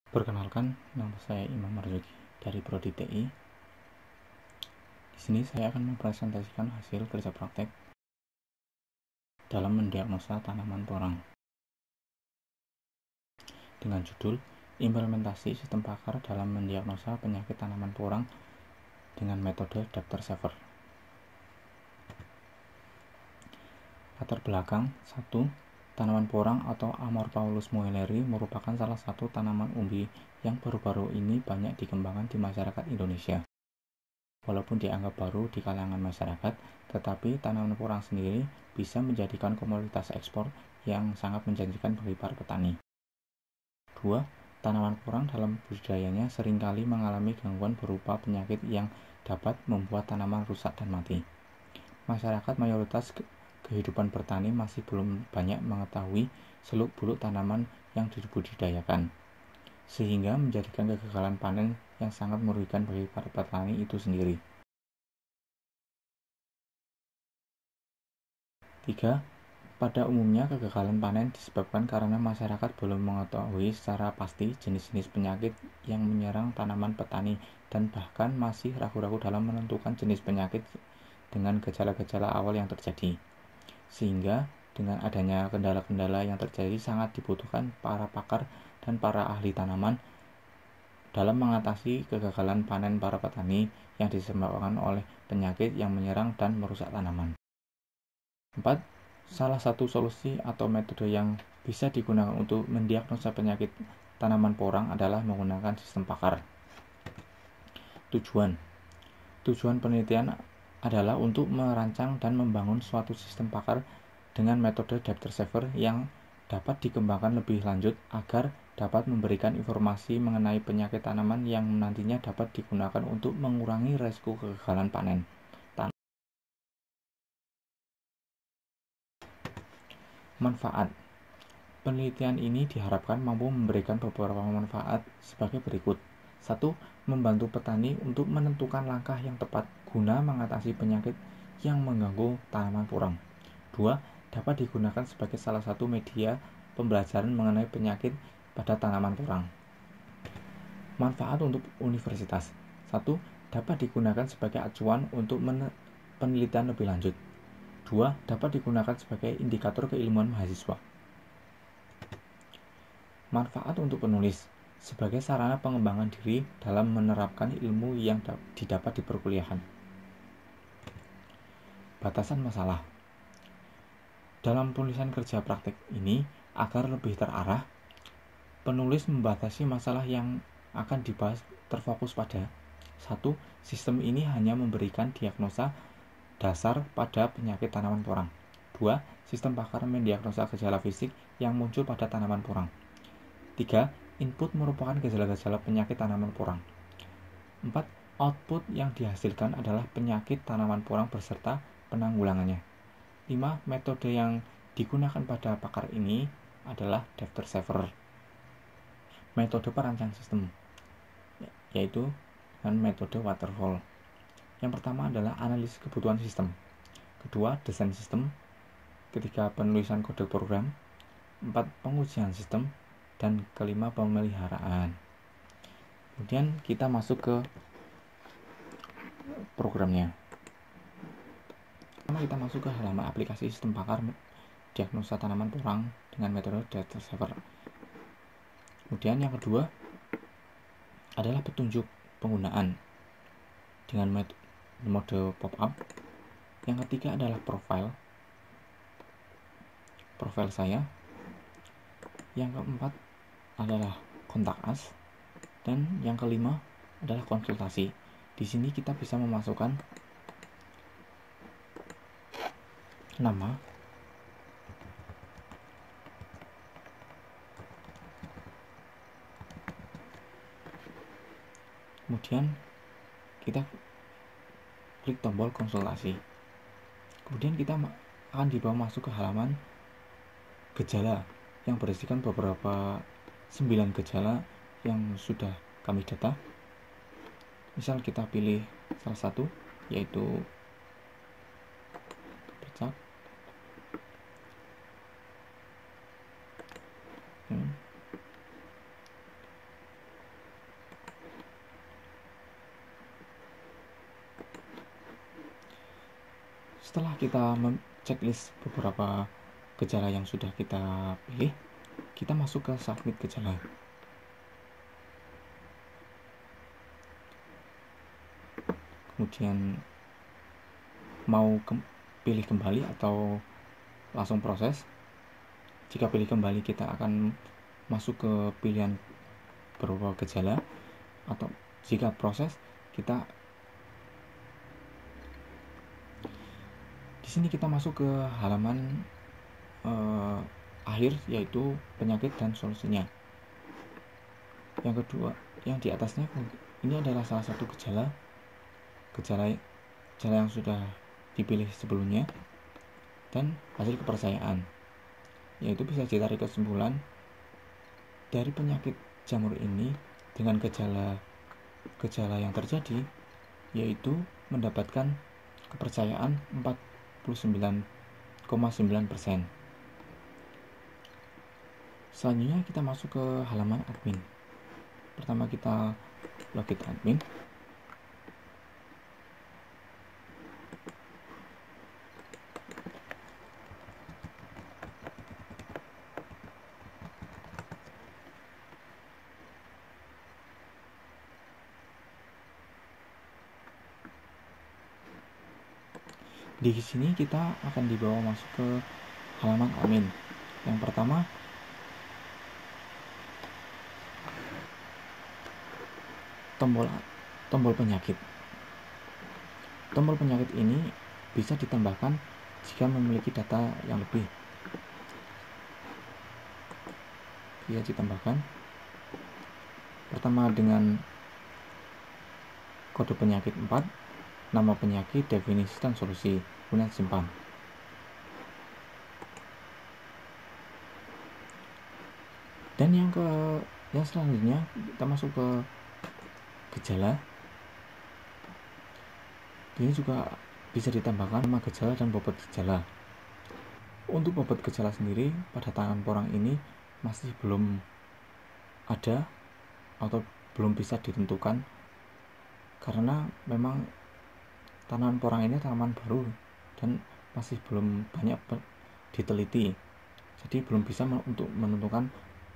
Perkenalkan, nama saya Imam Marzuki dari Prodi TI. Di sini saya akan mempresentasikan hasil kerja praktek dalam mendiagnosa tanaman porang dengan judul Implementasi Sistem Pakar dalam Mendiagnosa Penyakit Tanaman Porang dengan Metode Dr. Sever. Latar belakang 1. Tanaman porang atau Amorphous muelleri merupakan salah satu tanaman umbi yang baru-baru ini banyak dikembangkan di masyarakat Indonesia. Walaupun dianggap baru di kalangan masyarakat, tetapi tanaman porang sendiri bisa menjadikan komoditas ekspor yang sangat menjanjikan bagi para petani. 2. Tanaman porang dalam budidayanya seringkali mengalami gangguan berupa penyakit yang dapat membuat tanaman rusak dan mati. Masyarakat mayoritas kehidupan bertani masih belum banyak mengetahui seluk-beluk tanaman yang dibudidayakan, sehingga menjadikan kegagalan panen yang sangat merugikan bagi para petani itu sendiri. 3. Pada umumnya kegagalan panen disebabkan karena masyarakat belum mengetahui secara pasti jenis-jenis penyakit yang menyerang tanaman petani dan bahkan masih ragu-ragu dalam menentukan jenis penyakit dengan gejala-gejala awal yang terjadi. Sehingga dengan adanya kendala-kendala yang terjadi sangat dibutuhkan para pakar dan para ahli tanaman dalam mengatasi kegagalan panen para petani yang disebabkan oleh penyakit yang menyerang dan merusak tanaman. 4. Salah satu solusi atau metode yang bisa digunakan untuk mendiagnosa penyakit tanaman porang adalah menggunakan sistem pakar. Tujuan penelitian adalah untuk merancang dan membangun suatu sistem pakar dengan metode Dr. Sever yang dapat dikembangkan lebih lanjut agar dapat memberikan informasi mengenai penyakit tanaman yang nantinya dapat digunakan untuk mengurangi risiko kegagalan panen. Manfaat. Penelitian ini diharapkan mampu memberikan beberapa manfaat sebagai berikut. 1. Membantu petani untuk menentukan langkah yang tepat guna mengatasi penyakit yang mengganggu tanaman porang. 2. Dapat digunakan sebagai salah satu media pembelajaran mengenai penyakit pada tanaman porang. Manfaat untuk universitas. 1. Dapat digunakan sebagai acuan untuk penelitian lebih lanjut. 2. Dapat digunakan sebagai indikator keilmuan mahasiswa. Manfaat untuk penulis sebagai sarana pengembangan diri dalam menerapkan ilmu yang didapat di perkuliahan. Batasan masalah. Dalam tulisan kerja praktek ini, agar lebih terarah, penulis membatasi masalah yang akan dibahas terfokus pada 1. Sistem ini hanya memberikan diagnosa dasar pada penyakit tanaman porang. 2. Sistem pakar mendiagnosa gejala fisik yang muncul pada tanaman porang. 3. Input merupakan gejala-gejala penyakit tanaman porang. 4. Output yang dihasilkan adalah penyakit tanaman porang beserta penanggulangannya. 5. Metode yang digunakan pada pakar ini adalah Dr. Sever. Metode perancang sistem, yaitu dengan metode waterfall. Yang pertama adalah analisis kebutuhan sistem. Kedua, desain sistem. Ketiga, penulisan kode program. 4. Pengujian sistem. Dan kelima, pemeliharaan. Kemudian kita masuk ke programnya. Pertama kita masuk ke halaman aplikasi sistem pakar diagnosa tanaman porang dengan metode Dr. Sever. Kemudian yang kedua adalah petunjuk penggunaan dengan mode pop-up. Yang ketiga adalah profil saya. Yang keempat adalah kontak us, dan yang kelima adalah konsultasi. Di sini kita bisa memasukkan nama, kemudian kita klik tombol konsultasi. Kemudian kita akan dibawa masuk ke halaman gejala yang berisikan beberapa 9 gejala yang sudah kami data. Misal kita pilih salah satu, yaitu bercak. Setelah kita checklist beberapa gejala yang sudah kita pilih, kita masuk ke submit gejala. Kemudian mau pilih kembali atau langsung proses. Jika pilih kembali, kita akan masuk ke pilihan berupa gejala, atau jika proses, kita di sini kita masuk ke halaman akhir, yaitu penyakit dan solusinya. Yang kedua, yang di atasnya ini adalah salah satu gejala yang sudah dipilih sebelumnya dan hasil kepercayaan, yaitu bisa ditarik kesimpulan dari penyakit jamur ini dengan gejala yang terjadi, yaitu mendapatkan kepercayaan 49,9%. Selanjutnya kita masuk ke halaman admin. Pertama kita login admin. Di sini kita akan dibawa masuk ke halaman admin. Yang pertama, tombol penyakit. Tombol penyakit ini bisa ditambahkan jika memiliki data yang lebih. Bisa ditambahkan pertama dengan kode penyakit 4, nama penyakit, definisi, dan solusi, kemudian simpan. Dan yang selanjutnya kita masuk ke gejala. Ini juga bisa ditambahkan nama gejala dan bobot gejala. Untuk bobot gejala sendiri pada tanaman porang ini masih belum ada atau belum bisa ditentukan, karena memang tanaman porang ini tanaman baru dan masih belum banyak diteliti, jadi belum bisa untuk menentukan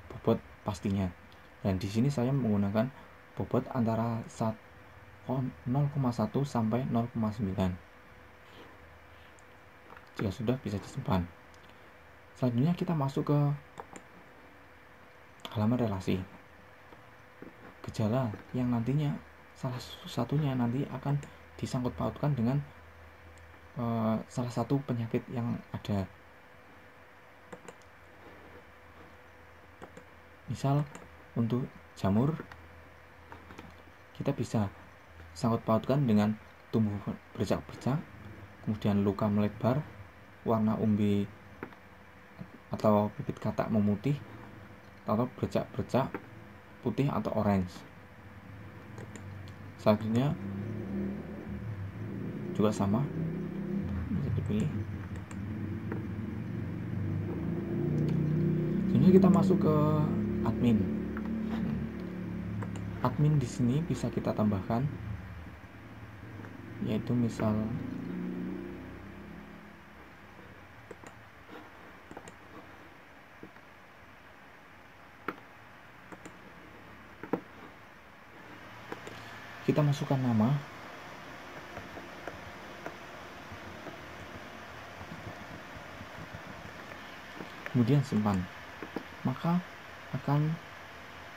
bobot pastinya. Dan di sini saya menggunakan bobot antara 0,1 sampai 0,9. Jika sudah, bisa disimpan. Selanjutnya kita masuk ke halaman relasi. Gejala yang nantinya salah satunya nanti akan disangkut pautkan dengan salah satu penyakit yang ada. Misal untuk jamur, kita bisa sangkut pautkan dengan tumbuh bercak-bercak, kemudian luka melebar, warna umbi atau bibit katak memutih, atau bercak-bercak putih atau orange. Selanjutnya juga sama, bisa dipilih. Selanjutnya kita masuk ke admin. Admin di sini bisa kita tambahkan, yaitu misal kita masukkan nama, kemudian simpan, maka akan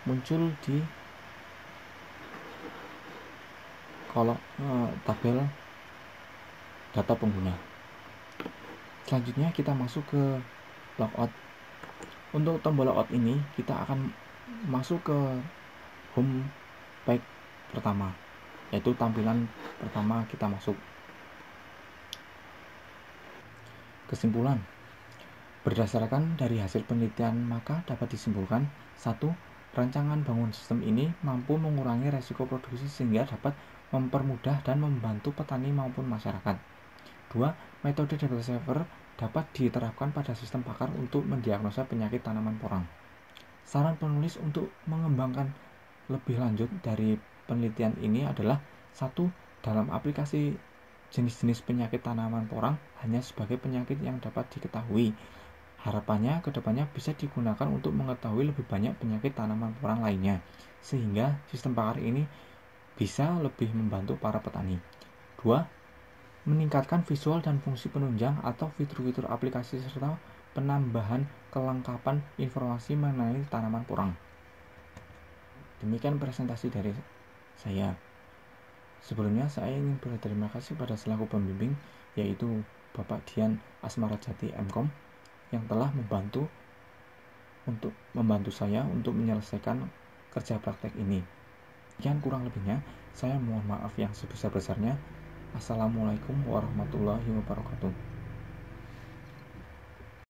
muncul di kolom tabel data pengguna. Selanjutnya kita masuk ke logout. Untuk tombol logout ini kita akan masuk ke home page pertama, yaitu tampilan pertama kita masuk. Kesimpulan, berdasarkan dari hasil penelitian, maka dapat disimpulkan: 1. Rancangan bangun sistem ini mampu mengurangi resiko produksi sehingga dapat mempermudah dan membantu petani maupun masyarakat. 2. Metode data saver dapat diterapkan pada sistem pakar untuk mendiagnosa penyakit tanaman porang. Saran penulis untuk mengembangkan lebih lanjut dari penelitian ini adalah: 1. Dalam aplikasi jenis-jenis penyakit tanaman porang hanya sebagai penyakit yang dapat diketahui. Harapannya kedepannya bisa digunakan untuk mengetahui lebih banyak penyakit tanaman porang lainnya, sehingga sistem pakar ini bisa lebih membantu para petani. 2. Meningkatkan visual dan fungsi penunjang atau fitur-fitur aplikasi serta penambahan kelengkapan informasi mengenai tanaman porang. Demikian presentasi dari saya. Sebelumnya saya ingin berterima kasih pada selaku pembimbing, yaitu Bapak Dian Asmarajati MKom, yang telah membantu saya untuk menyelesaikan kerja praktek ini. Yang kurang lebihnya, saya mohon maaf yang sebesar-besarnya. Assalamualaikum warahmatullahi wabarakatuh.